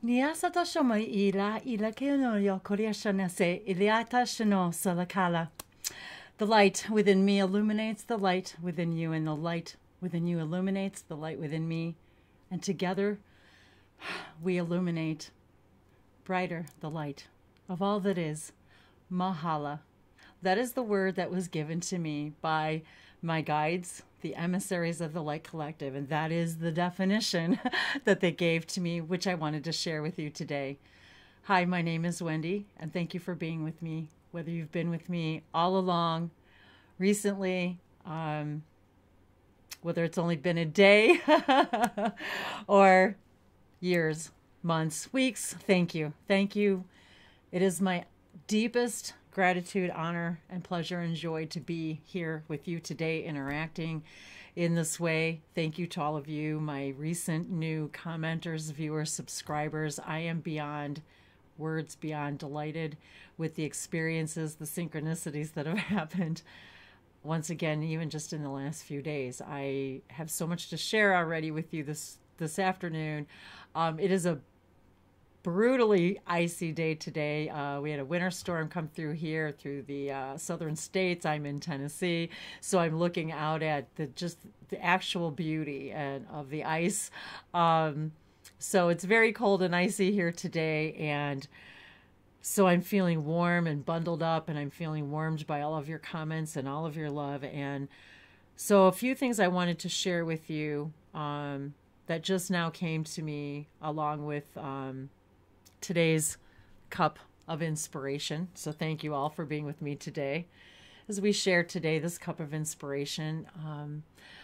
Niasata shoma ila keono yo koryashana se iliata shano salakala. The light within me illuminates the light within you, and the light within you illuminates the light within me. And together we illuminate brighter the light of all that is. Mahala. That is the word that was given to me by my guides, the emissaries of the Light Collective, and that is the definition that they gave to me, which I wanted to share with you today. Hi, my name is Wendy, and thank you for being with me, whether you've been with me all along, recently, whether it's only been a day or years, months, weeks. Thank you. Thank you. It is my deepest gratitude, honor, and pleasure and joy to be here with you today, interacting in this way. Thank you to all of you, my recent new commenters, viewers, subscribers. I am beyond words, beyond delighted with the experiences, the synchronicities that have happened. Once again, even just in the last few days, I have so much to share already with you this afternoon. It is a brutally icy day today. We had a winter storm come through here, through the southern states. I'm in Tennessee, so I'm looking out at just the actual beauty of the ice. So it's very cold and icy here today, and so I'm feeling warm and bundled up, and I'm feeling warmed by all of your comments and all of your love. And so a few things I wanted to share with you that just now came to me along with today's cup of inspiration. So thank you all for being with me today as we share today this cup of inspiration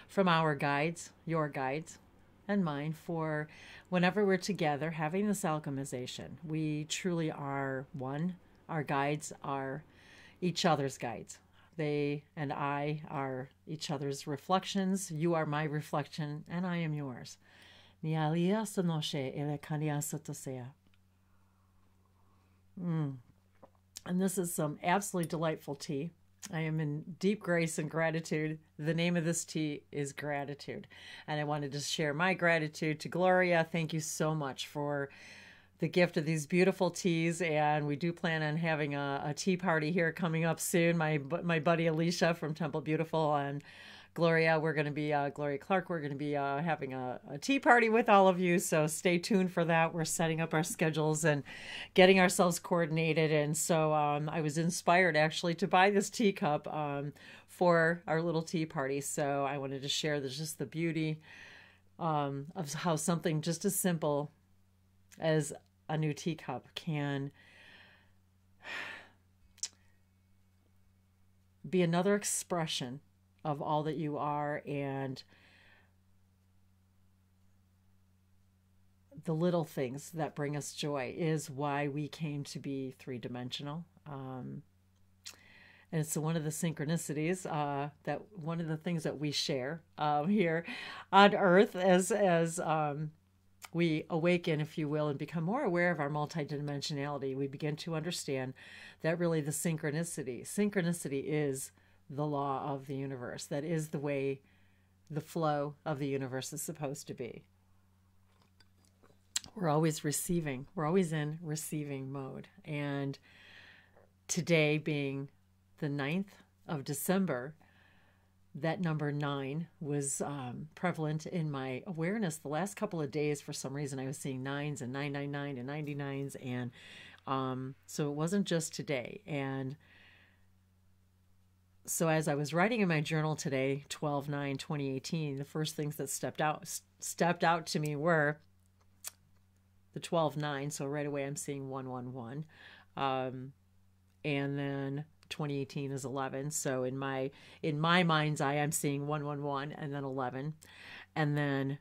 from our guides, your guides, and mine, for whenever we're together having this alchemization. We truly are one. Our guides are each other's guides. They and I are each other's reflections. You are my reflection, and I am yours. And this is some absolutely delightful tea. I am in deep grace and gratitude. The name of this tea is gratitude. And I wanted to share my gratitude to Gloria. Thank you so much for the gift of these beautiful teas. And we do plan on having a tea party here coming up soon. My buddy Alicia from Temple Beautiful and Gloria, we're going to be, Gloria Clark, we're going to be having a tea party with all of you, so stay tuned for that. We're setting up our schedules and getting ourselves coordinated, and so I was inspired actually to buy this teacup for our little tea party, so I wanted to share just the beauty of how something just as simple as a new teacup can be another expression of all that you are, and the little things that bring us joy is why we came to be three-dimensional. And it's one of the synchronicities, that one of the things that we share here on Earth as we awaken, if you will, and become more aware of our multidimensionality. We begin to understand that really the synchronicity is the law of the universe. That is the way the flow of the universe is supposed to be. We're always receiving. We're always in receiving mode. And today being the 9th of December, that number 9 was prevalent in my awareness the last couple of days. For some reason, I was seeing 9s and 999 and 99s. And so it wasn't just today. And so as I was writing in my journal today, 12/9/2018, the first things that stepped out to me were the 12/9. So right away I'm seeing 111. And then 2018 is 11. So in my mind's eye, I'm seeing 111 and then 11. And then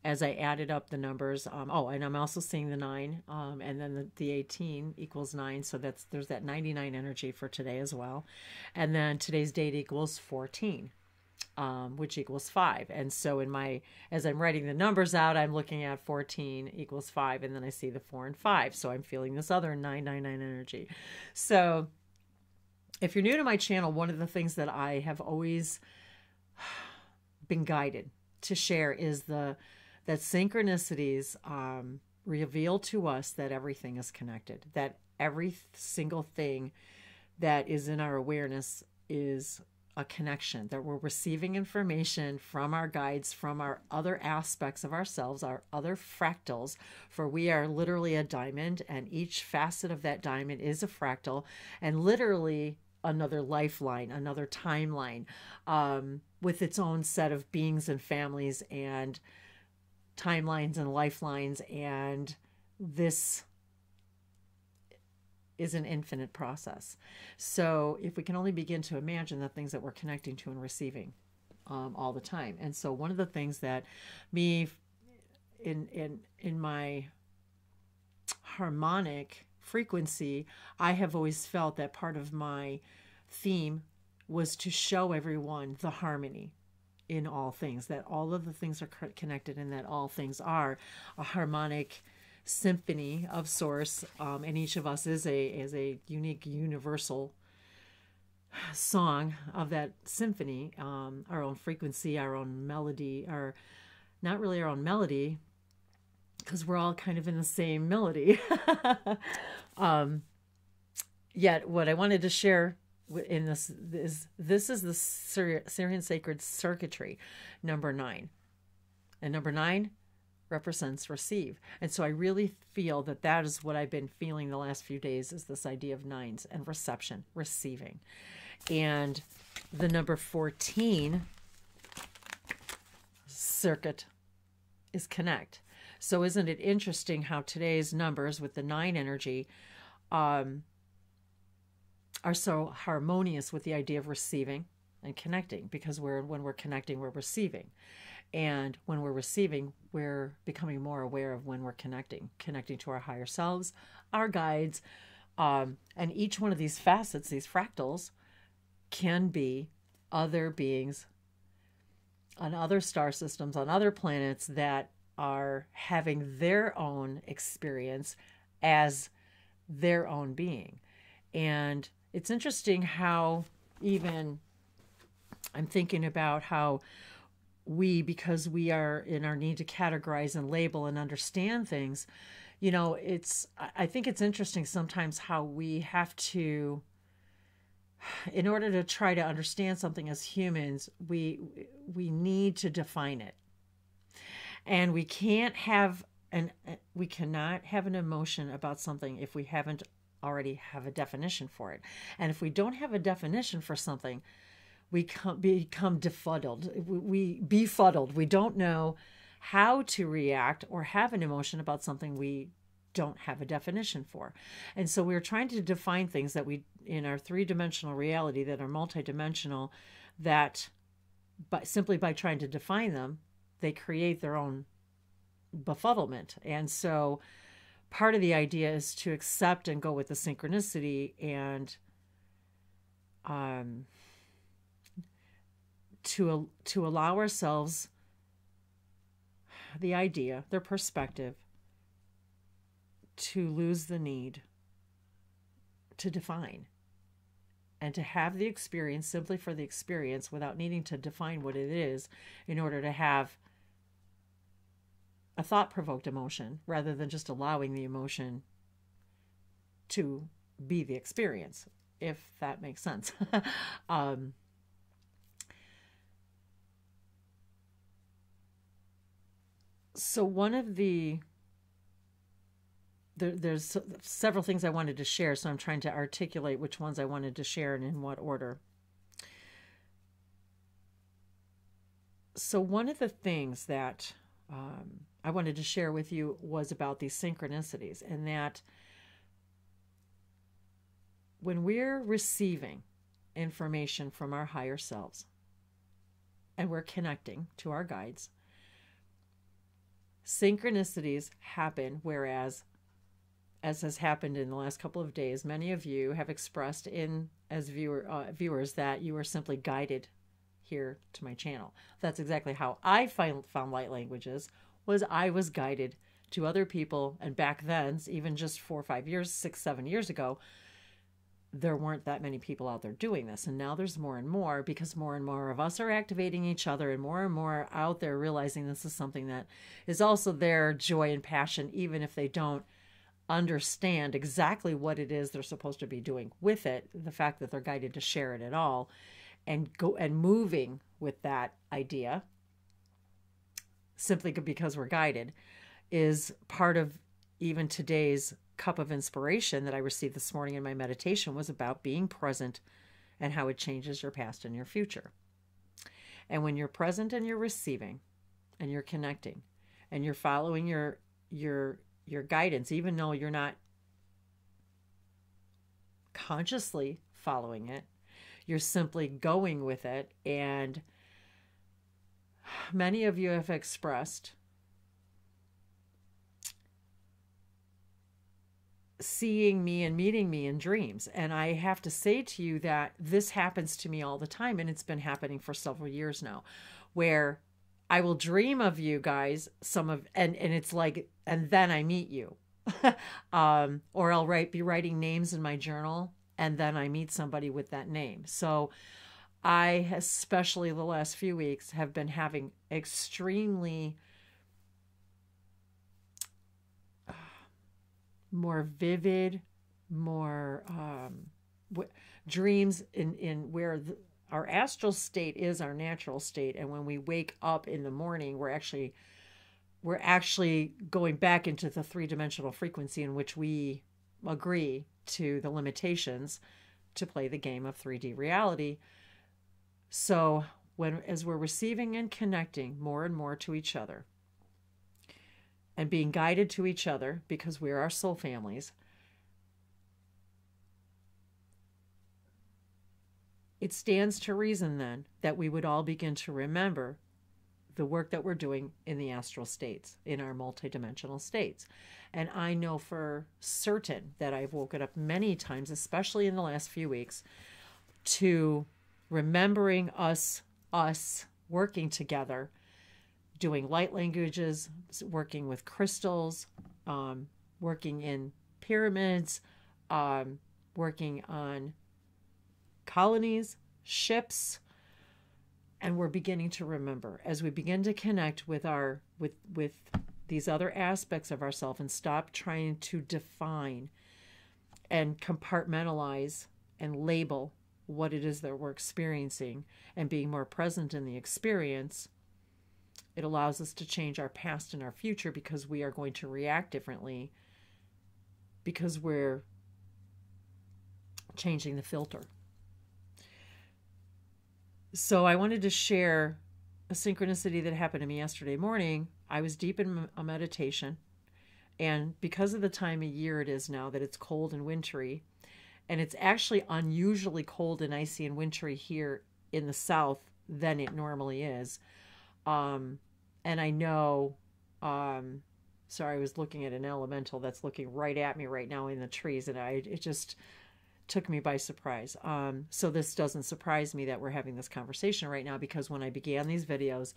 as I added up the numbers, and I'm also seeing the 9, and then the 18 equals 9. So there's that 99 energy for today as well. And then today's date equals 14, which equals 5. And so as I'm writing the numbers out, I'm looking at 14 equals 5, and then I see the 4 and 5. So I'm feeling this other 999 energy. So if you're new to my channel, one of the things that I have always been guided to share is that synchronicities reveal to us that everything is connected, that every single thing that is in our awareness is a connection, that we're receiving information from our guides, from our other aspects of ourselves, our other fractals, for we are literally a diamond, and each facet of that diamond is a fractal, and literally another lifeline, another timeline, with its own set of beings and families and timelines and lifelines. And this is an infinite process. So if we can only begin to imagine the things that we're connecting to and receiving all the time. And so one of the things that me in my harmonic frequency, I have always felt that part of my theme was to show everyone the harmony in all things, that all of the things are connected, and that all things are a harmonic symphony of source, and each of us is a unique universal song of that symphony, our own frequency, our own melody, or not really our own melody, because we're all kind of in the same melody. Yet what I wanted to share in this is the Sirian sacred circuitry, number 9. And number 9 represents receive. And so I really feel that that is what I've been feeling the last few days, is this idea of 9s and reception, receiving. And the number 14 circuit is connect. So isn't it interesting how today's numbers with the 9 energy are so harmonious with the idea of receiving and connecting, because when we're connecting, we're receiving. And when we're receiving, we're becoming more aware of when we're connecting to our higher selves, our guides. And each one of these facets, these fractals, can be other beings on other star systems, on other planets that are having their own experience as their own being. And it's interesting how even I'm thinking about how because we are in our need to categorize and label and understand things, I think it's interesting sometimes how we have to, in order to try to understand something as humans, we need to define it. And we cannot have an emotion about something if we haven't already have a definition for it. And if we don't have a definition for something, we become befuddled. We don't know how to react or have an emotion about something we don't have a definition for. And so we're trying to define things that in our 3-dimensional reality that are multidimensional, that simply by trying to define them, they create their own befuddlement. And so part of the idea is to accept and go with the synchronicity, and to allow ourselves the idea, their perspective, to lose the need to define, and to have the experience simply for the experience without needing to define what it is, in order to have a thought-provoked emotion, rather than just allowing the emotion to be the experience, if that makes sense. So one of there's several things I wanted to share, so I'm trying to articulate which ones I wanted to share and in what order. So one of the things that I wanted to share with you was about these synchronicities, and that when we're receiving information from our higher selves and we're connecting to our guides, synchronicities happen, whereas, as has happened in the last couple of days, many of you have expressed as viewers that you are simply guided here to my channel. That's exactly how I found Light Languages. I was guided to other people, and back then, even just 4 or 5 years, 6, 7 years ago, there weren't that many people out there doing this. And now there's more and more, because more and more of us are activating each other, and more out there realizing this is something that is also their joy and passion, even if they don't understand exactly what it is they're supposed to be doing with it. The fact that they're guided to share it at all and go and moving with that idea simply because we're guided is part of even today's cup of inspiration that I received this morning in my meditation, was about being present and how it changes your past and your future. And when you're present and you're receiving and you're connecting and you're following your guidance, even though you're not consciously following it, you're simply going with it. And many of you have expressed seeing me and meeting me in dreams. And I have to say to you that this happens to me all the time. And it's been happening for several years now, where I will dream of you guys, and it's like, and then I meet you. Or I'll be writing names in my journal, and then I meet somebody with that name. So I, especially the last few weeks, have been having extremely more vivid, more dreams in where our astral state is our natural state. And when we wake up in the morning, we're actually going back into the three-dimensional frequency in which we agree to the limitations to play the game of 3D reality. So as we're receiving and connecting more and more to each other, and being guided to each other, because we're our soul families, it stands to reason then that we would all begin to remember the work that we're doing in the astral states, in our multidimensional states. And I know for certain that I've woken up many times, especially in the last few weeks, to remembering us working together, doing light languages, working with crystals, working in pyramids, working on colonies, ships. And we're beginning to remember as we begin to connect with with these other aspects of ourselves, and stop trying to define and compartmentalize and label what it is that we're experiencing, and being more present in the experience. It allows us to change our past and our future, because we are going to react differently, because we're changing the filter. So I wanted to share a synchronicity that happened to me yesterday morning. I was deep in a meditation, and because of the time of year it is now, that it's cold and wintry, and it's actually unusually cold and icy and wintry here in the south than it normally is. And I know, sorry, I was looking at an elemental that's looking right at me right now in the trees, and it just took me by surprise. So this doesn't surprise me that we're having this conversation right now, because when I began these videos,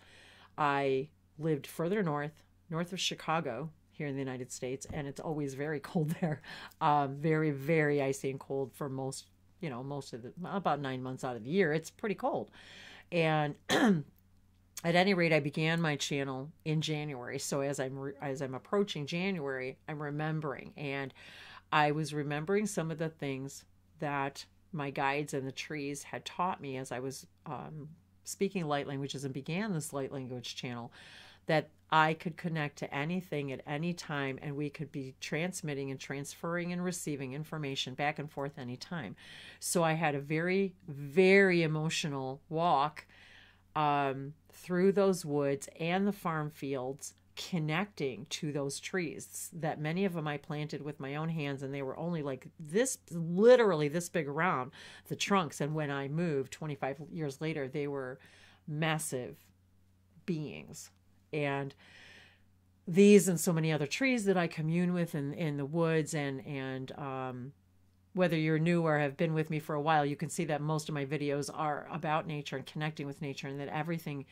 I lived further north of Chicago here in the United States, and it's always very cold there. Very, very icy and cold for most of about 9 months out of the year. It's pretty cold. And at any rate, I began my channel in January. So as I'm approaching January, I'm remembering, and I was remembering some of the things that my guides and the trees had taught me as I was speaking light languages and began this light language channel, that I could connect to anything at any time, and we could be transmitting and transferring and receiving information back and forth anytime. So I had a very, very emotional walk through those woods and the farm fields, connecting to those trees that many of them I planted with my own hands, and they were only like this, literally this big around, the trunks. And when I moved 25 years later, they were massive beings. And these and so many other trees that I commune with in the woods, and whether you're new or have been with me for a while, you can see that most of my videos are about nature and connecting with nature, and that everything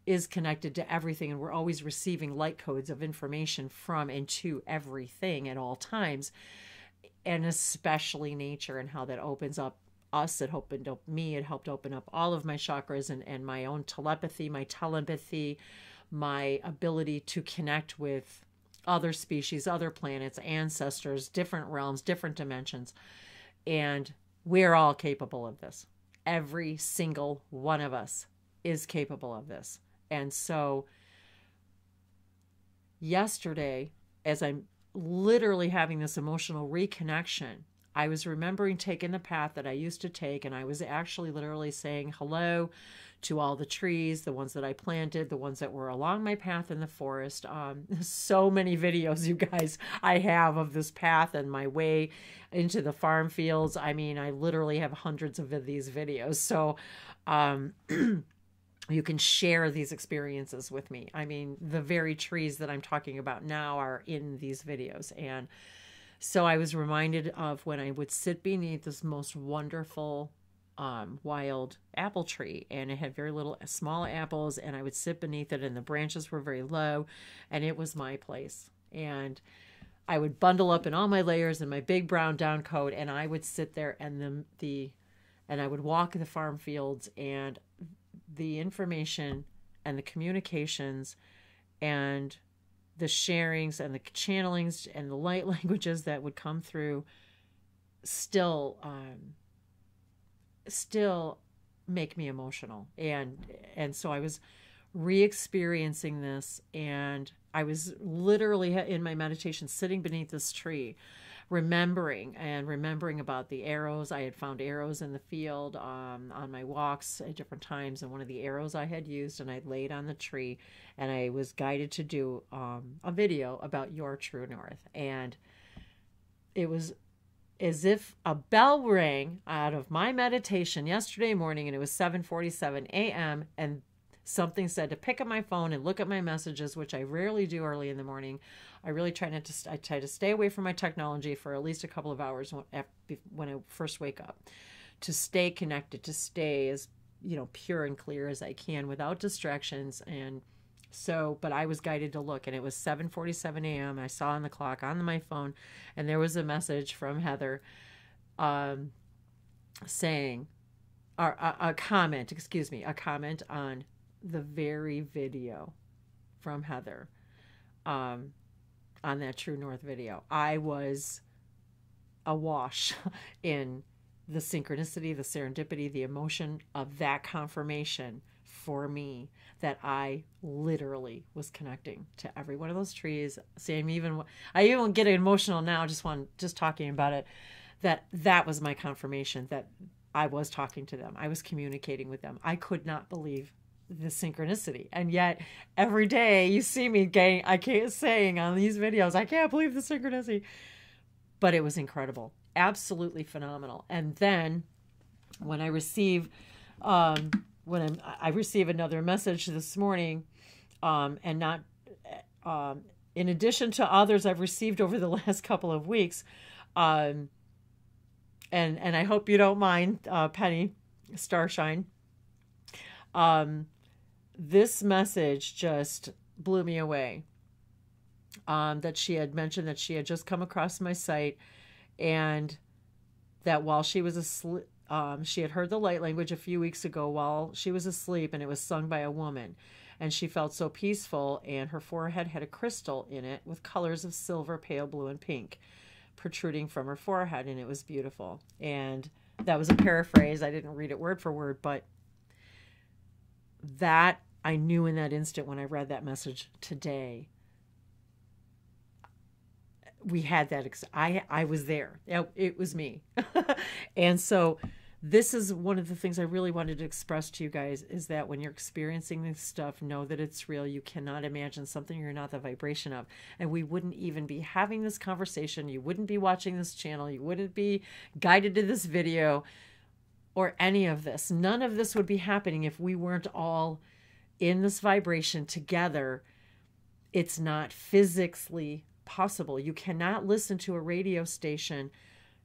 is connected to everything, and we're always receiving light codes of information from and to everything at all times. and especially nature and how that opens up us. It opened up me. It helped open up all of my chakras and my own telepathy, my telepathy, my ability to connect with other species, other planets, ancestors, different realms, different dimensions. And we're all capable of this. Every single one of us is capable of this. And so yesterday, as I'm literally having this emotional reconnection, I was remembering taking the path that I used to take, and I was actually literally saying hello to all the trees, the ones that I planted, the ones that were along my path in the forest. So many videos, you guys, I have of this path and my way into the farm fields. I mean, I literally have hundreds of these videos. So you can share these experiences with me. I mean, the very trees that I'm talking about now are in these videos. And so I was reminded of when I would sit beneath this most wonderful wild apple tree, and it had very little small apples, and I would sit beneath it, and the branches were very low, and it was my place. And I would bundle up in all my layers in my big brown down coat, and I would sit there, and and I would walk the farm fields, and the information and the communications and the sharings and the channelings and the light languages that would come through still make me emotional. And so I was re-experiencing this, and I was literally in my meditation sitting beneath this tree, remembering about the arrows. I had found arrows in the field on my walks at different times, and one of the arrows I had used, and I laid on the tree, and I was guided to do a video about your true north. And it was as if a bell rang out of my meditation yesterday morning, and it was 7:47 a.m. and something said to pick up my phone and look at my messages, which I rarely do early in the morning. I really try not to. I try to stay away from my technology for at least a couple of hours when I first wake up, to stay connected, to stay as pure and clear as I can without distractions. And so, but I was guided to look, and it was 7:47 a.m. I saw on the clock on my phone, and there was a message from Heather, saying, or a comment on the very video from Heather, on that True North video. I was awash in the synchronicity, the serendipity, the emotion of that confirmation for me that I literally was connecting to every one of those trees. See, I even get emotional now just talking about it, that was my confirmation that I was talking to them. I was communicating with them. I could not believe the synchronicity. And yet every day you see me saying on these videos, I can't believe the synchronicity. But it was incredible. Absolutely phenomenal. And then when I receive I receive another message this morning, and not in addition to others I've received over the last couple of weeks, and I hope you don't mind, Penny Starshine. This message just blew me away. That she had mentioned that she had just come across my site, and that while she was asleep, she had heard the light language a few weeks ago while she was asleep, and it was sung by a woman, and she felt so peaceful, and her forehead had a crystal in it with colors of silver, pale blue, and pink protruding from her forehead, and it was beautiful. And that was a paraphrase. I didn't read it word for word, but that I knew in that instant when I read that message today. We had that. I was there. It was me. And so this is one of the things I really wanted to express to you guys, is that when you're experiencing this stuff, know that it's real. You cannot imagine something you're not the vibration of. And we wouldn't even be having this conversation. You wouldn't be watching this channel. You wouldn't be guided to this video or any of this. None of this would be happening if we weren't all in this vibration together. It's not physically possible. You cannot listen to a radio station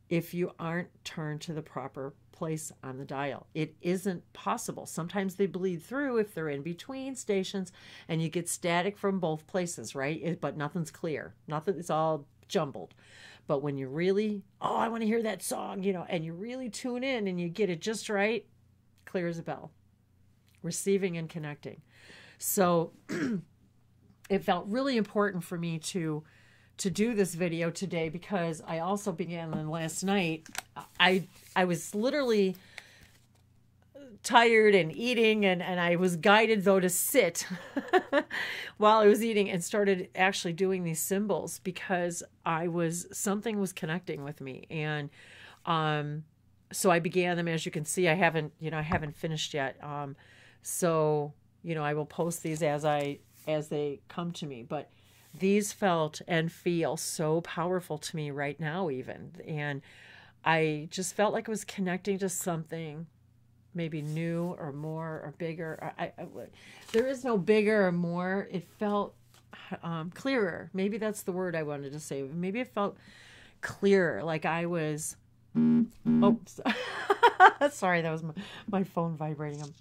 if you aren't turned to the proper place on the dial. It isn't possible. Sometimes they bleed through if they're in between stations, and you get static from both places, right? But nothing's clear. Nothing. It's all jumbled. But when you really, oh, I want to hear that song, you know, and you really tune in and you get it just right, clear as a bell. Receiving and connecting. So it felt really important for me to do this video today, because I also began on last night. I was literally tired and eating, and I was guided though to sit while I was eating, and started actually doing these symbols because something was connecting with me. And so I began them. As you can see, I haven't finished yet. So, you know, I will post these as they come to me, but these felt and feel so powerful to me right now even. And I just felt like I was connecting to something maybe new or more or bigger. There is no bigger or more. It felt clearer. Maybe that's the word I wanted to say. Maybe it felt clearer, like I was... Oh, sorry, that was my phone vibrating.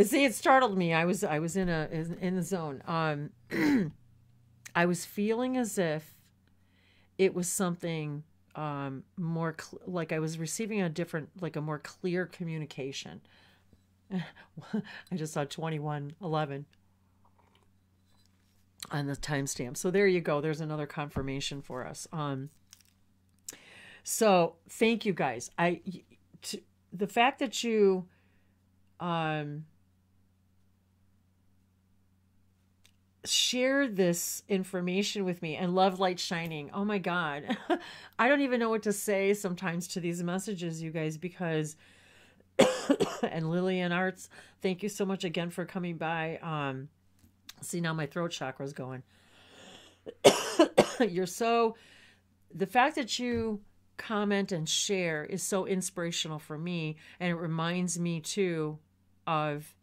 See, it startled me. I was in the zone. I was feeling as if it was something more like I was receiving a more clear communication. I just saw 21:11 on the timestamp. So there you go. There's another confirmation for us. So thank you guys. The fact that you share this information with me and love light shining. Oh my God. I don't even know what to say sometimes to these messages, you guys, because and Lillian Arts, thank you so much again for coming by. See, now my throat chakra is going. The fact that you comment and share is so inspirational for me, and it reminds me too of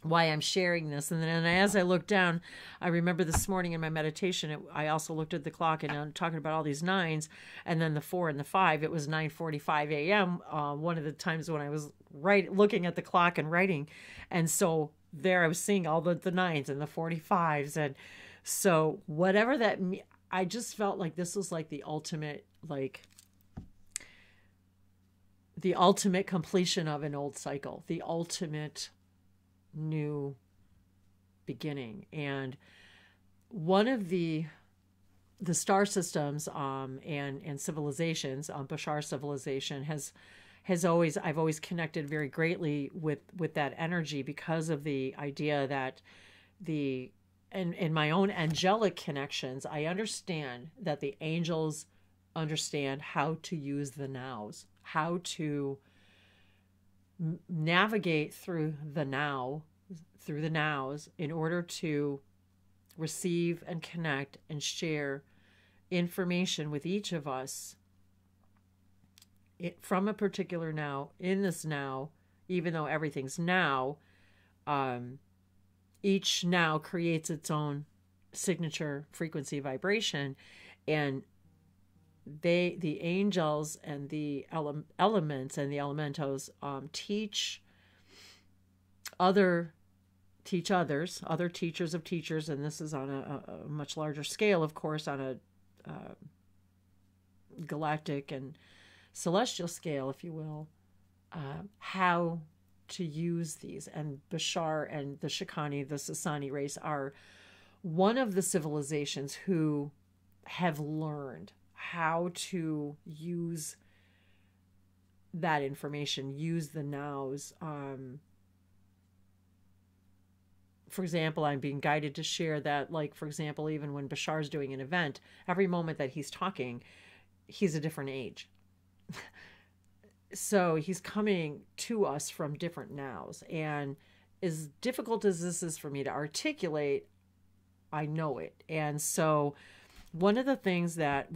why I'm sharing this. And then as I look down, I remember this morning in my meditation, I also looked at the clock, and I'm talking about all these nines, and then the 4 and the 5, it was 9:45 a.m. One of the times when I was looking at the clock and writing. And so there I was seeing all the nines and the 45s. And so whatever that, I just felt like this was like the ultimate completion of an old cycle, the ultimate new beginning. And one of the star systems and civilizations, Bashar civilization I've always connected very greatly with that energy, because of the idea that in my own angelic connections, I understand that the angels understand how to use the nows, how to navigate through the nows in order to receive and connect and share information with each of us from a particular now, in this now, even though everything's now, each now creates its own signature frequency vibration. And the angels and the elements and the elementals teach others, other teachers of teachers, and this is on a much larger scale, of course, on a galactic and celestial scale, if you will, how to use these. And Bashar and the Shikani, the Sasani race, are one of the civilizations who have learned how to use that information, use the nows. For example, I'm being guided to share that, like, for example, even when Bashar's doing an event, every moment that he's talking, he's a different age. So he's coming to us from different nows. And as difficult as this is for me to articulate, I know it. And so one of the things that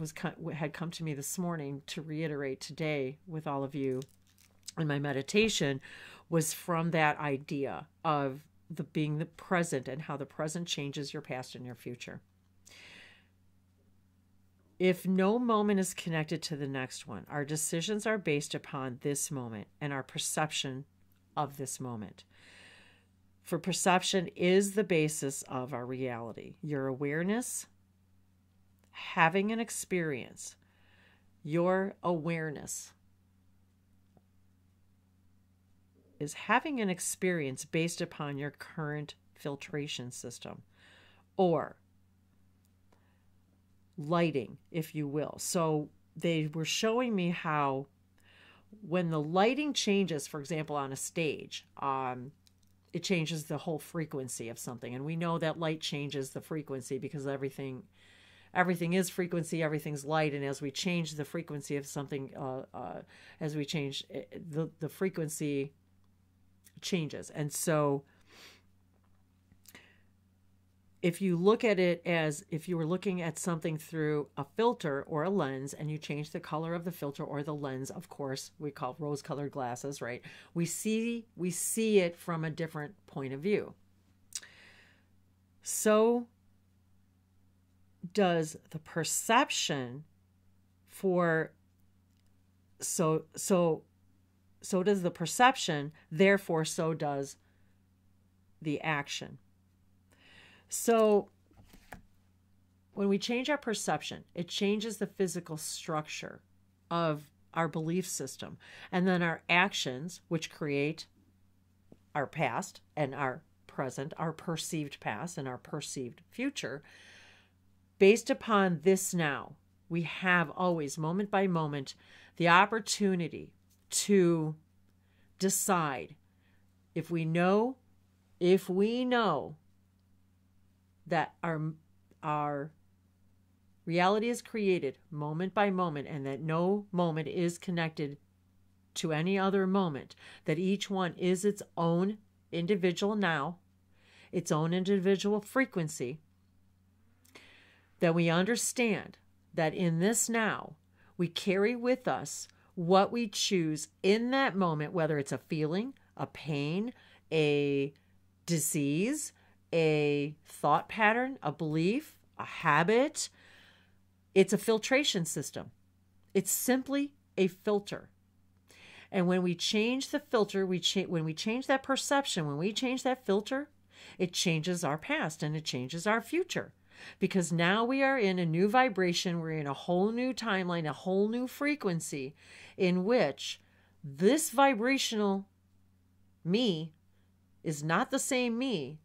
had come to me this morning to reiterate today with all of you in my meditation was from that idea of being the present, and how the present changes your past and your future. If no moment is connected to the next one, our decisions are based upon this moment and our perception of this moment. For perception is the basis of our reality. Your awareness, having an experience, your awareness is having an experience based upon your current filtration system, or lighting, if you will. So they were showing me how when the lighting changes, for example, on a stage, it changes the whole frequency of something. And we know that light changes the frequency because everything is frequency, everything's light. And as we change the frequency of something, as we change the frequency changes. And so if you look at it as if you were looking at something through a filter or a lens, and you change the color of the filter or the lens, of course, we call rose-colored glasses, right? We see it from a different point of view. So does the perception so does the perception, therefore so does the action. So when we change our perception, it changes the physical structure of our belief system. And then our actions, which create our past and our present, our perceived past and our perceived future, based upon this now, we have always, moment by moment, the opportunity to decide if we know that our reality is created moment by moment, and that no moment is connected to any other moment, that each one is its own individual now, its own individual frequency, that we understand that in this now, we carry with us what we choose in that moment, whether it's a feeling, a pain, a disease, a thought pattern, a belief, a habit. It's a filtration system. It's simply a filter. And when we change the filter, when we change that perception, when we change that filter, it changes our past and it changes our future. Because now we are in a new vibration, we're in a whole new timeline, a whole new frequency in which this vibrational me is not the same me.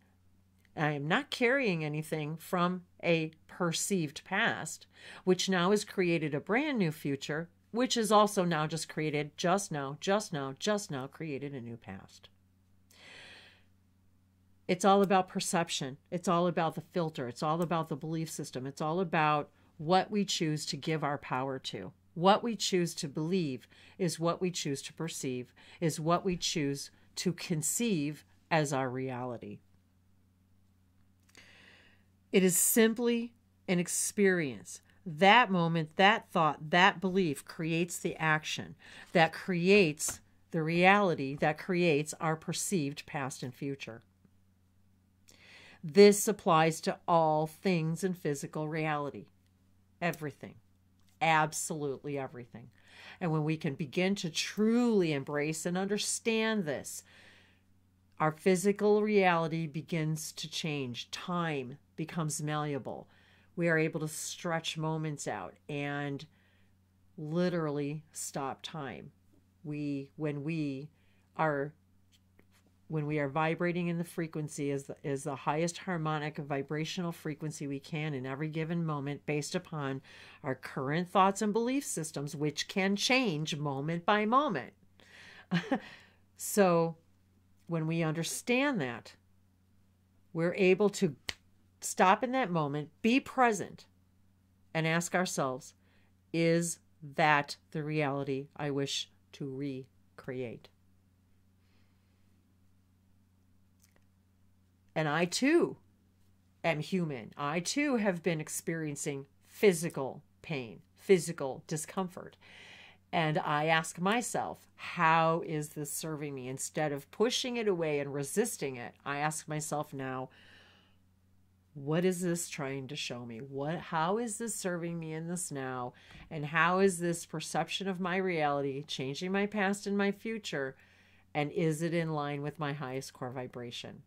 I am not carrying anything from a perceived past, which now has created a brand new future, which is also now just created, just now created a new past. It's all about perception. It's all about the filter. It's all about the belief system. It's all about what we choose to give our power to. What we choose to believe is what we choose to perceive, is what we choose to conceive as our reality. It is simply an experience. That moment, that thought, that belief creates the action that creates the reality that creates our perceived past and future. This applies to all things in physical reality. Everything. Absolutely everything. And when we can begin to truly embrace and understand this, our physical reality begins to change. Time becomes malleable. We are able to stretch moments out and literally stop time. When we are vibrating in the frequency is the highest harmonic vibrational frequency we can in every given moment, based upon our current thoughts and belief systems, which can change moment by moment. So when we understand that, we're able to stop in that moment, be present, and ask ourselves, is that the reality I wish to recreate? And I too am human. I too have been experiencing physical pain, physical discomfort. And I ask myself, how is this serving me? Instead of pushing it away and resisting it, I ask myself now, what is this trying to show me? How is this serving me in this now? And how is this perception of my reality changing my past and my future? And is it in line with my highest core vibration?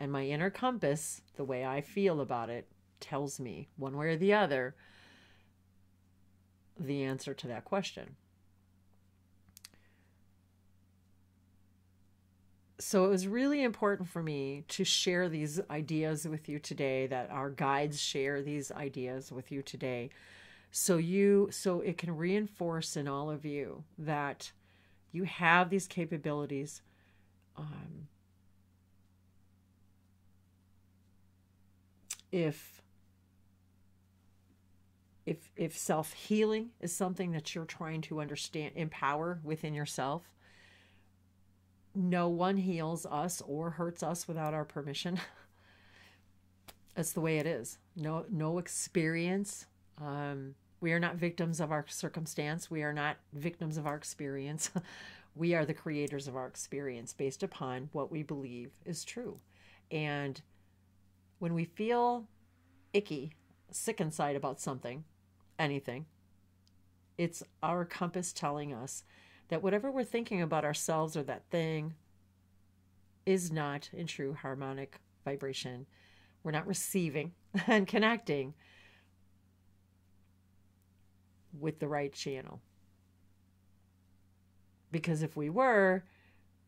And my inner compass, the way I feel about it, tells me one way or the other the answer to that question. So it was really important for me to share these ideas with you today, that our guides share these ideas with you today. So it can reinforce in all of you that you have these capabilities. If self-healing is something that you're trying to understand, empower within yourself, no one heals us or hurts us without our permission. That's the way it is. No experience. We are not victims of our circumstance. We are not victims of our experience. We are the creators of our experience based upon what we believe is true. And when we feel icky, sick inside about something, anything, it's our compass telling us that whatever we're thinking about ourselves or that thing is not in true harmonic vibration. We're not receiving and connecting with the right channel. Because if we were,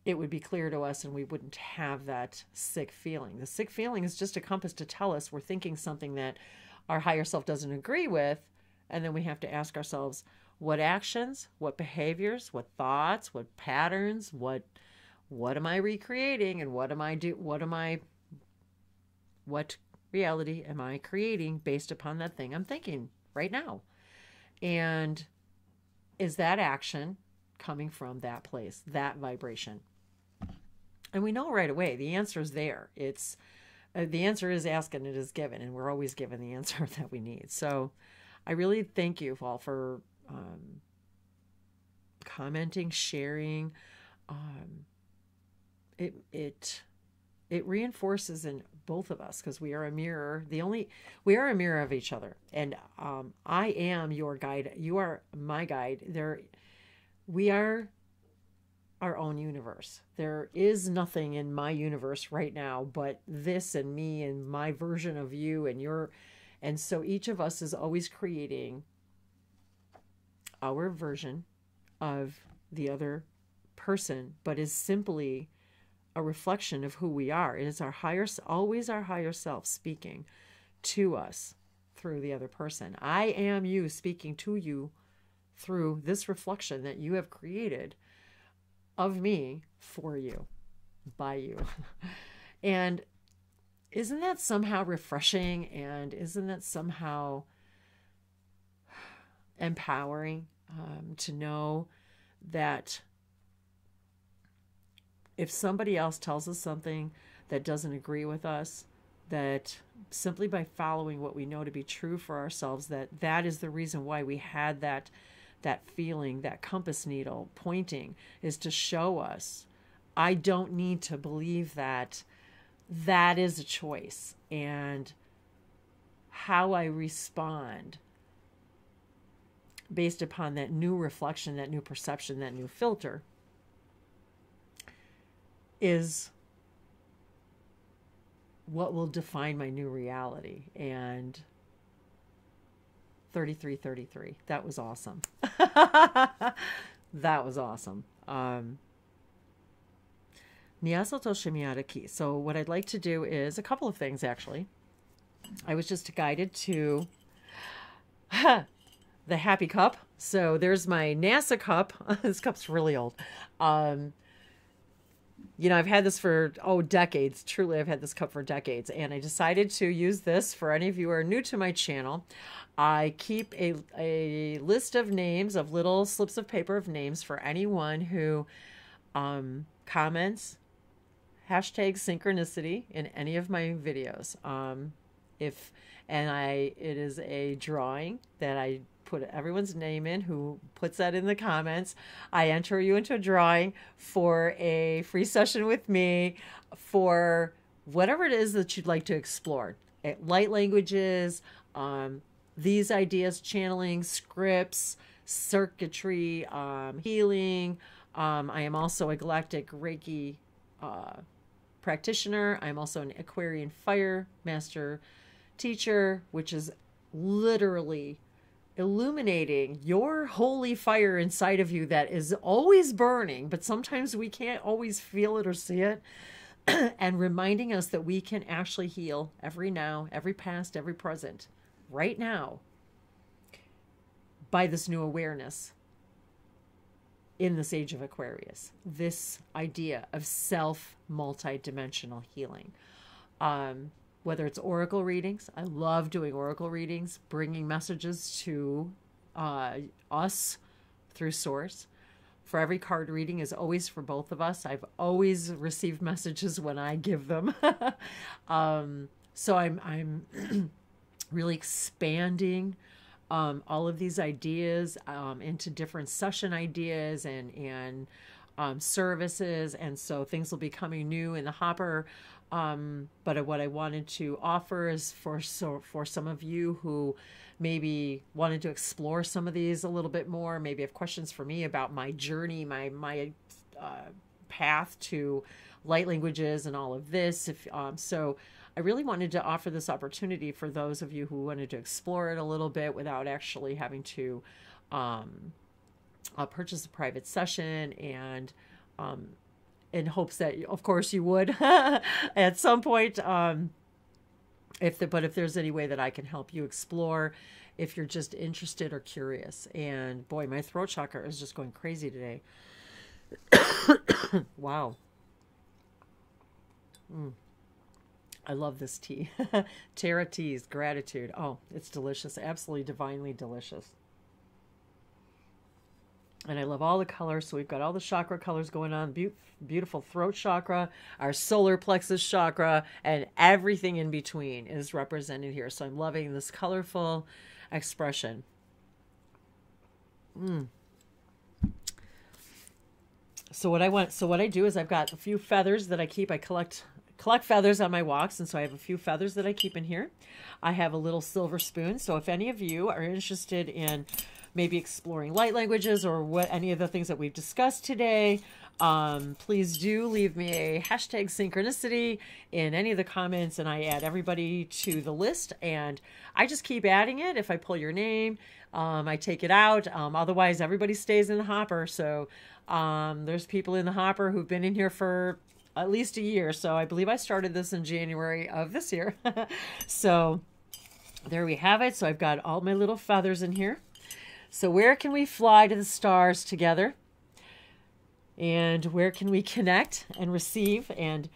it would be clear to us and we wouldn't have that sick feeling. The sick feeling is just a compass to tell us we're thinking something that our higher self doesn't agree with. And then we have to ask ourselves, what actions, what behaviors, what thoughts, what patterns, what am I recreating, and what reality am I creating based upon that thing I'm thinking right now? And is that action coming from that place, that vibration? And we know right away the answer is there. It's the answer is asked and it is given, and we're always given the answer that we need. So I really thank you all for commenting, sharing. It reinforces in both of us, because we are a mirror. We are a mirror of each other. And I am your guide. You are my guide. We are our own universe. There is nothing in my universe right now but this and me and my version of you and your. And so each of us is always creating our version of the other person, but is simply a reflection of who we are. It is always our higher self speaking to us through the other person. I am you speaking to you through this reflection that you have created of me for you, by you. And isn't that somehow refreshing? And isn't that somehow empowering to know that if somebody else tells us something that doesn't agree with us, that simply by following what we know to be true for ourselves, that is the reason why we had that feeling, that compass needle pointing, is to show us, I don't need to believe that is a choice. And how I respond based upon that new reflection, that new perception, that new filter is what will define my new reality. And 3333, that was awesome. That was awesome. So what I'd like to do is a couple of things, actually. I was just guided to the happy cup. So there's my NASA cup. This cup's really old. I've had this for, decades. Truly, I've had this cup for decades. And I decided to use this for any of you who are new to my channel. I keep a list of names, of little slips of paper of names for anyone who comments #synchronicity in any of my videos. It is a drawing that I put everyone's name in who puts that in the comments. I enter you into a drawing for a free session with me for whatever it is that you'd like to explore. Light languages, these ideas, channeling, scripts, circuitry, healing. I am also a Galactic Reiki practitioner. I'm also an Aquarian fire master teacher, which is literally illuminating your holy fire inside of you that is always burning, but sometimes we can't always feel it or see it, and reminding us that we can actually heal every now, every past, every present, right now, by this new awareness in this age of Aquarius, this idea of self multidimensional healing. Whether it's oracle readings, I love doing oracle readings, bringing messages to us through source. For every card reading is always for both of us. I've always received messages when I give them. So I'm really expanding all of these ideas into different session ideas and services. And so things will be coming new in the hopper. But what I wanted to offer is for some of you who maybe wanted to explore some of these a little bit more, maybe have questions for me about my journey, my path to light languages and all of this. So I really wanted to offer this opportunity for those of you who wanted to explore it a little bit without actually having to purchase a private session, and in hopes that, of course, you would at some point. If there's any way that I can help you explore, if you're just interested or curious. And boy, my throat chakra is just going crazy today. Wow. I love this tea. Terra teas, gratitude. Oh, it's delicious. Absolutely divinely delicious. And I love all the colors. So we've got all the chakra colors going on. Beautiful throat chakra, our solar plexus chakra, and everything in between is represented here. So I'm loving this colorful expression. So what I do is I've got a few feathers that I keep. I collect feathers on my walks, and so I have a few feathers that I keep in here. I have a little silver spoon. So if any of you are interested in maybe exploring light languages or what any of the things that we've discussed today, please do leave me a hashtag synchronicity in any of the comments, and I add everybody to the list, and I just keep adding it. If I pull your name, I take it out. Otherwise, everybody stays in the hopper. So there's people in the hopper who've been in here for at least a year. So I believe I started this in January of this year. So there we have it. So I've got all my little feathers in here. So where can we fly to the stars together? And where can we connect and receive? And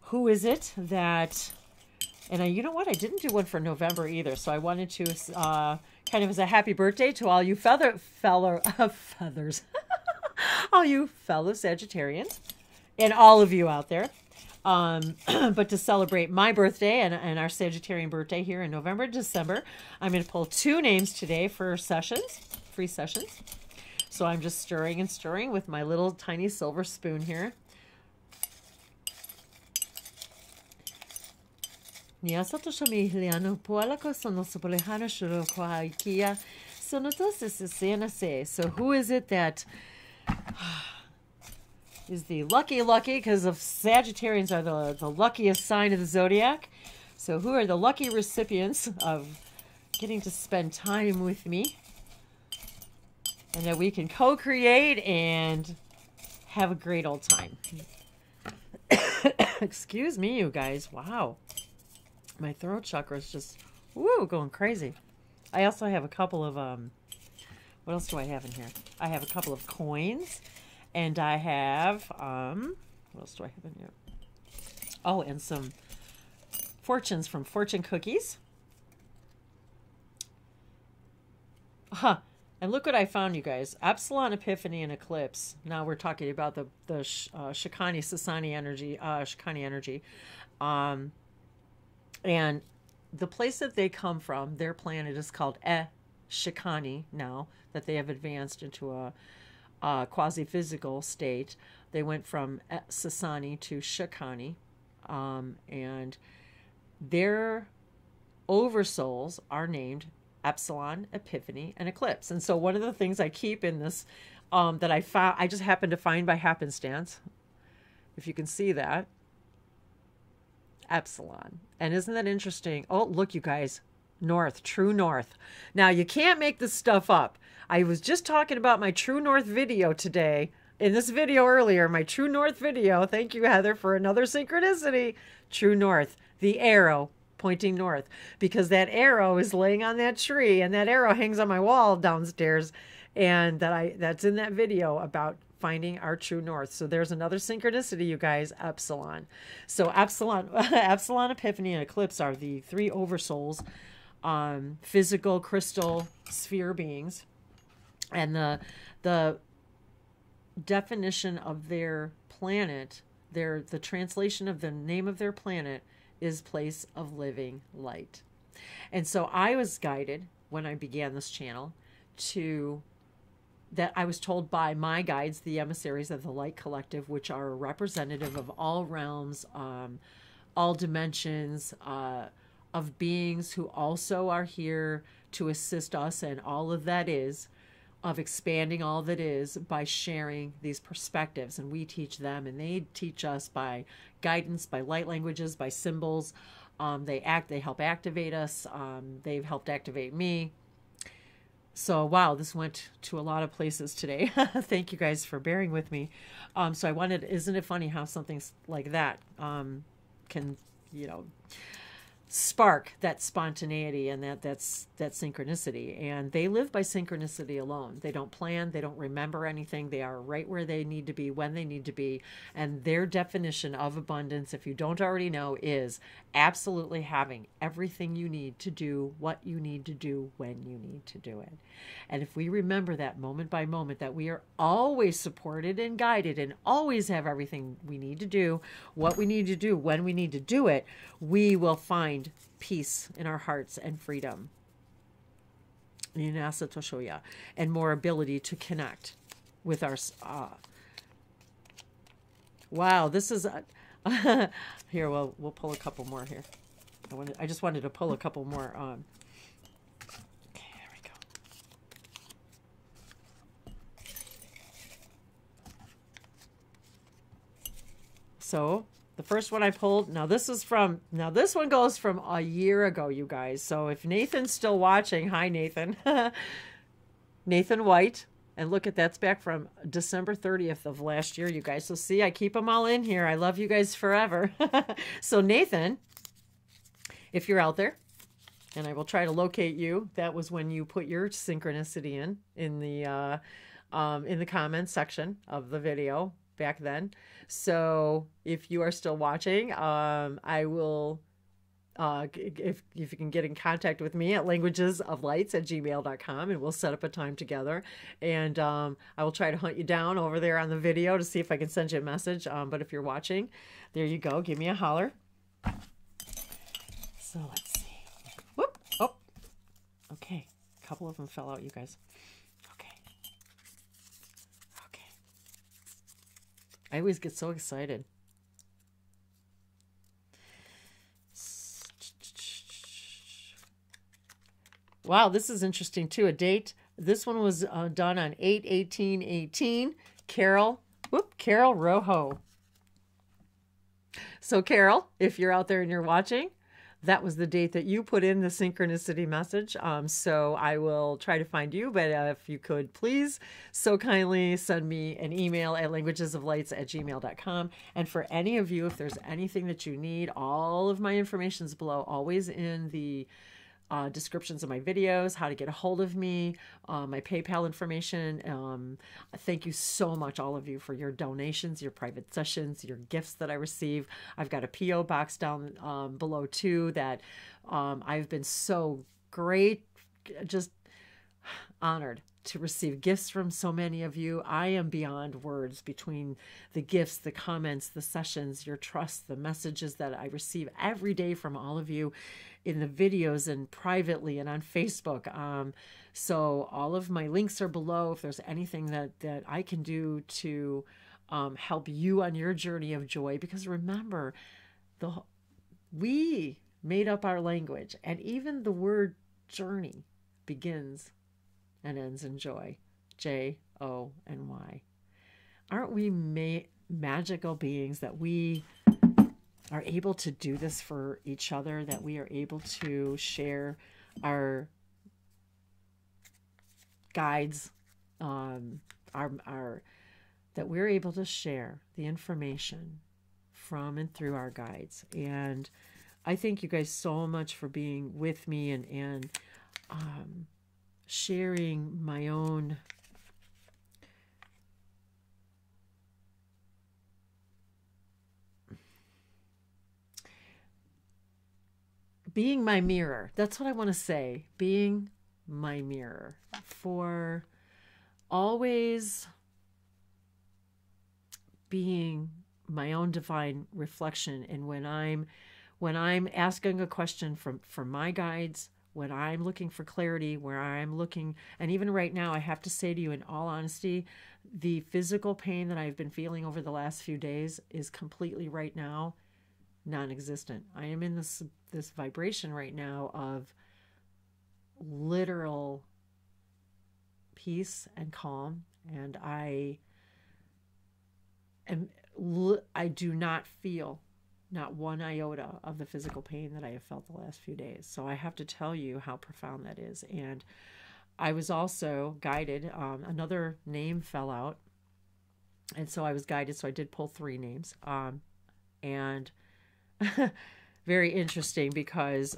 who is it that... And you know what? I didn't do one for November either. So I wanted to kind of as a happy birthday to all you feathers. All you fellow Sagittarians. And all of you out there. But to celebrate my birthday and our Sagittarian birthday here in November and December, I'm going to pull 2 names today for sessions, free sessions. So I'm just stirring and stirring with my little tiny silver spoon here. So who is it that is the lucky, because of Sagittarians are the luckiest sign of the zodiac. So who are the lucky recipients of getting to spend time with me, and that we can co-create and have a great old time. Excuse me, you guys. Wow. My throat chakra is just, woo, going crazy. I also have a couple of, what else do I have in here? I have a couple of coins. And I have, what else do I have in here? Oh, and some fortunes from Fortune Cookies. And look what I found, you guys. Epsilon, Epiphany, and Eclipse. Now we're talking about the Shikani, Sasani energy, Shikani energy. And the place that they come from, their planet is called Shikani now, that they have advanced into a quasi-physical state. They went from Sasani to Shikani, and their oversouls are named Epsilon, Epiphany, and Eclipse. And so one of the things I keep in this that I just happened to find by happenstance, if you can see that, epsilon. And isn't that interesting? Oh, look, you guys, north, true north. Now, you can't make this stuff up. I was just talking about my true north video today. In this video earlier, my true north video. Thank you, Heather, for another synchronicity. True north, the arrow pointing north, because that arrow is laying on that tree, and that arrow hangs on my wall downstairs, and that's in that video about finding our true north. So there's another synchronicity, you guys, epsilon. So epsilon, epsilon, epiphany, and eclipse are the three oversouls, physical crystal sphere beings, and the definition of their planet, the translation of the name of their planet is place of living light. And so I was guided when I began this channel to that I was told by my guides, the emissaries of the Light Collective, which are a representative of all realms, all dimensions, of beings who also are here to assist us, and all of that is of expanding all that is by sharing these perspectives. And we teach them, and they teach us by guidance, by light languages, by symbols. They help activate us. They've helped activate me. So, wow, this went to a lot of places today. Thank you guys for bearing with me. So I wanted, isn't it funny how something like that can, spark that spontaneity and that synchronicity. And they live by synchronicity alone. They don't plan. They don't remember anything. They are right where they need to be when they need to be. And their definition of abundance, if you don't already know, is absolutely having everything you need to do what you need to do when you need to do it. And if we remember that moment by moment, that we are always supported and guided and always have everything we need to do, what we need to do when we need to do it, we will find peace in our hearts and freedom. And more ability to connect with our... wow, this is... here, we'll pull a couple more here. I just wanted to pull a couple more on. Okay, there we go. So the first one I pulled, now this one goes from a year ago, you guys. So if Nathan's still watching, hi Nathan. Nathan White. And look at that's back from December 30th of last year, you guys. So see, I keep them all in here. I love you guys forever. So Nathan, if you're out there, and I will try to locate you, that was when you put your synchronicity in the comments section of the video back then. So if you are still watching, I will... if you can get in contact with me at languagesoflights@gmail.com, and we'll set up a time together, and I will try to hunt you down over there on the video to see if I can send you a message. But if you're watching, there you go, give me a holler. So let's see. Whoop. Oh, okay, a couple of them fell out, you guys. Okay. I always get so excited. Wow, this is interesting too. A date. This one was done on 8/18/18. Carol Rojo. So Carol, if you're out there and you're watching, that was the date that you put in the synchronicity message. So I will try to find you, but if you could please so kindly send me an email at languagesoflights@gmail.com. And for any of you, if there's anything that you need, all of my information is below, always in the descriptions of my videos, how to get a hold of me, my PayPal information. Thank you so much, all of you, for your donations, your private sessions, your gifts that I receive. I've got a P.O. box down below too that I've been so great, just honored to receive gifts from so many of you. I am beyond words between the gifts, the comments, the sessions, your trust, the messages that I receive every day from all of you in the videos and privately and on Facebook. So all of my links are below if there's anything that I can do to help you on your journey of joy. Because remember, we made up our language, and even the word journey begins and ends in joy. J-O-N-Y. Aren't we magical beings that we are able to do this for each other, that we are able to share our guides, our that we're able to share the information from and through our guides. And I thank you guys so much for being with me and sharing my own being my mirror. That's what I want to say. Being my mirror, for always being my own divine reflection. And when I'm asking a question from my guides, when I'm looking for clarity, where I'm looking, and even right now, I have to say to you in all honesty, the physical pain that I've been feeling over the last few days is completely right now non-existent. I am in this vibration right now of literal peace and calm, and I do not feel not one iota of the physical pain that I have felt the last few days. So I have to tell you how profound that is. And I was also guided. Another name fell out, and so I was guided. So I did pull 3 names, and very interesting because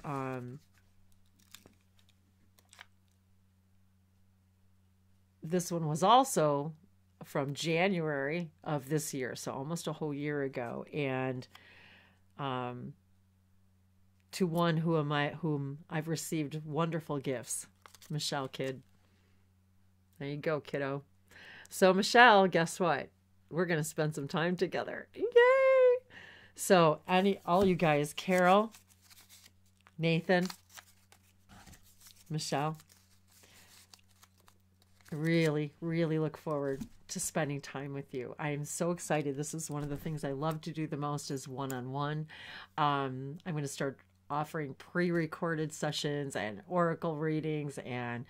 this one was also from January of this year, so almost a whole year ago, and to one whom I've received wonderful gifts, Michelle, kid. There you go, kiddo. So Michelle, guess what? We're gonna spend some time together. Yay! So all you guys, Carol, Nathan, Michelle, really, really look forward to spending time with you. I am so excited. This is one of the things I love to do the most, is one-on-one. I'm going to start offering pre-recorded sessions and oracle readings and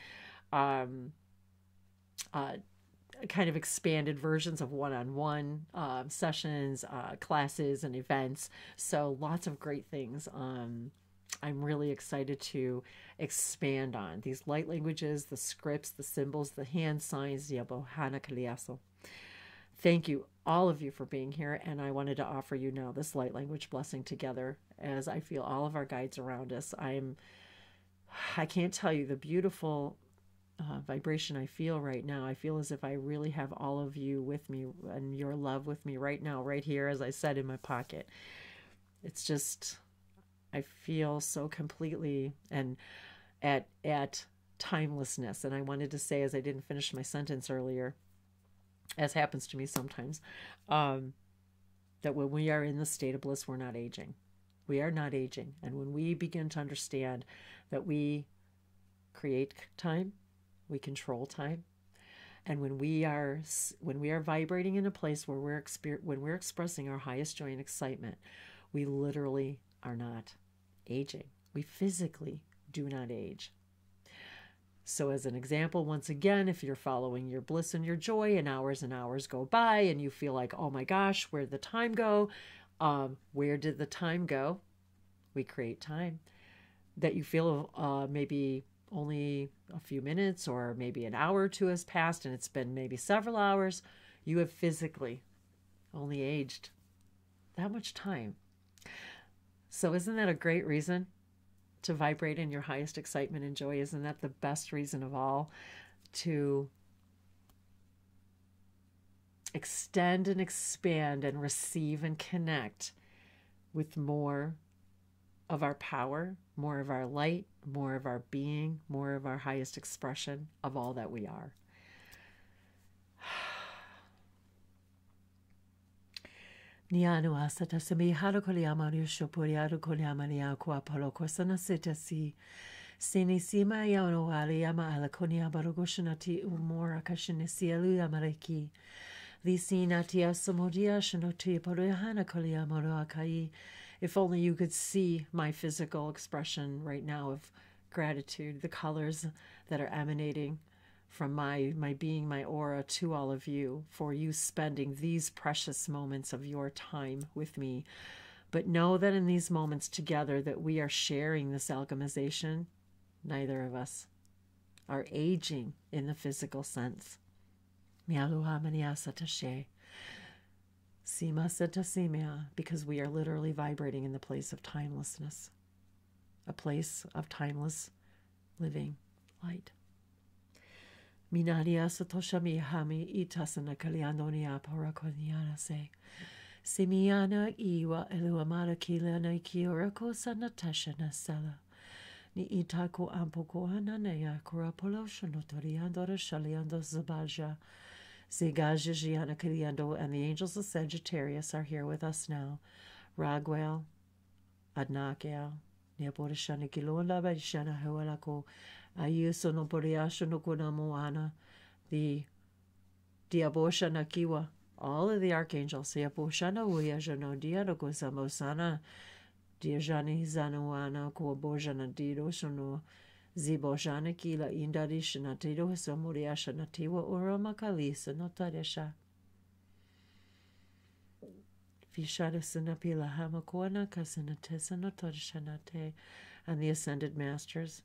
kind of expanded versions of one-on-one sessions, classes, and events. So lots of great things. I'm really excited to expand on these light languages, the scripts, the symbols, the hand signs, the abohana kaliaso. Thank you, all of you, for being here. And I wanted to offer you now this light language blessing together, as I feel all of our guides around us. I can't tell you the beautiful vibration I feel right now. I feel as if I really have all of you with me and your love with me right now, right here, as I said, in my pocket. It's just, I feel so completely and at timelessness. And I wanted to say, as I didn't finish my sentence earlier, as happens to me sometimes, that when we are in the state of bliss, we're not aging. We are not aging. And when we begin to understand that we create time, we control time, and when we are vibrating in a place where when we're expressing our highest joy and excitement, we literally are not aging. We physically do not age. So as an example, once again, if you're following your bliss and your joy and hours go by and you feel like, oh my gosh, where'd the time go? Where did the time go? We create time. That you feel maybe only a few minutes or maybe an hour or 2 has passed and it's been maybe several hours, you have physically only aged that much time. So isn't that a great reason to vibrate in your highest excitement and joy? Isn't that the best reason of all, to extend and expand and receive and connect with more of our power, more of our light, more of our being, more of our highest expression of all that we are? Nianu asata semi harukoli amario shopuri arukoli amaria kwa palo kosana setasi. Sini sima yano ali ama alakoni abarogoshanati umora kashinesi alu amareki. Lisina tia samodia shanoti porohana koli amaro akai. If only you could see my physical expression right now of gratitude, the colors that are emanating from my being, my aura, to all of you, for you spending these precious moments of your time with me, But know that in these moments together that we are sharing this alchemization, neither of us are aging in the physical sense. Because we are literally vibrating in the place of timelessness, a place of timeless living light. Minaria Satoshami Hami Itasana Kalyandonia Parakoniana se. Simiana Iwa Eluamara Kilana Kiorako Sanatashana Sela. Ni Itako Ampoko Hananea Kurapolosha Notoriandora Shaliando Zabaja. Zigaja Giana Kiliando and the angels of Sagittarius are here with us now. Raguel, Adnakel, Neaporishana Kilona Badishana Hawalako. Ayusono Boriashono Kunamoana, the Diaboshana Kiwa, all of the archangels, Siaposhana Uyajano Diadogo Samosana, Diajani Zanuana, Kuabojana Didosono, Ziboshana Kila Indarishana Tido Samuriashana Tiwa Urama Kalisa Notaresha. Vishada Sinapila Hamakuana Kasanatesa Notarishanate, and the ascended masters.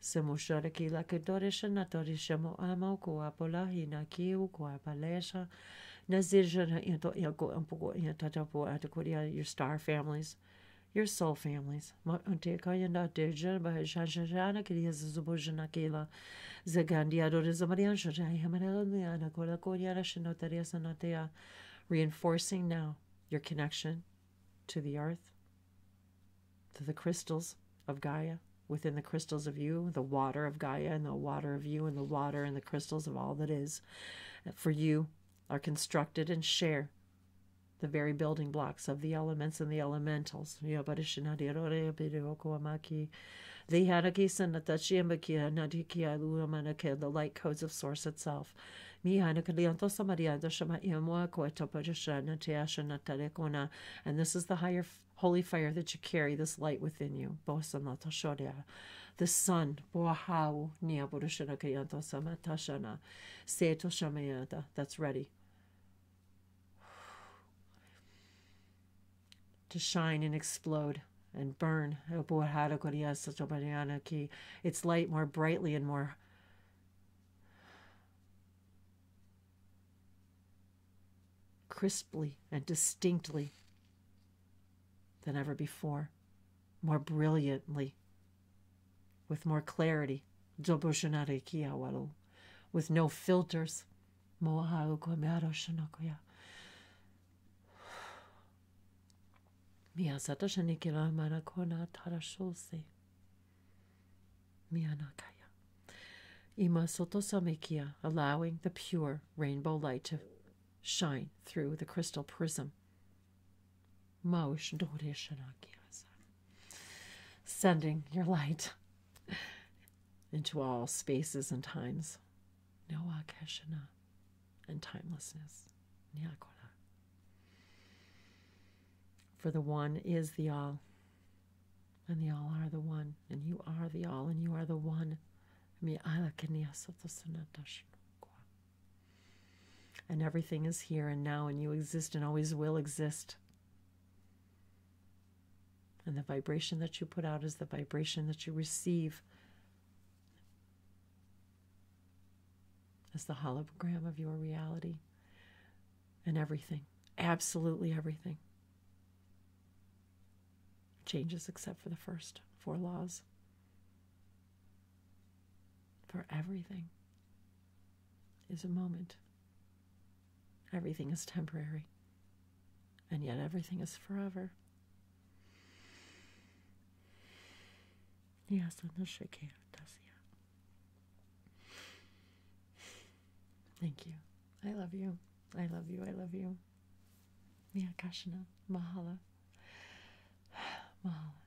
Semusharaki Lakadorisha Natorishamo Amo Kuapola Hinakiu Kuapalesha Nazirjana into Yako Ampugo Yatatapo Atakuria, your star families, your soul families. Montekayana Deja by Shashana Kiriazubujana Zagandia Dorizamarian Shajai Hamaneliana Kolakoria Shinotaria Sanatea, reinforcing now your connection to the earth, to the crystals of Gaia. Within the crystals of you, the water of Gaia and the water of you and the water and the crystals of all that is, for you are constructed and share the very building blocks of the elements and the elementals. The light codes of Source itself. And this is the higher holy fire that you carry, this light within you. The sun, that's ready to shine and explode and burn its light more brightly and more crisply and distinctly than ever before, more brilliantly, with more clarity, with no filters. Allowing the pure rainbow light to shine through the crystal prism. Sending your light into all spaces and times. And timelessness. For the one is the all, and the all are the one, and you are the all, and you are the one. And everything is here and now, and you exist and always will exist. And the vibration that you put out is the vibration that you receive as the hologram of your reality. And everything, absolutely everything, changes except for the first 4 laws. For everything is a moment. Everything is temporary. And yet everything is forever. Yes, thank you. I love you. I love you. I love you. Mia Kashana. Mahala. Mahala.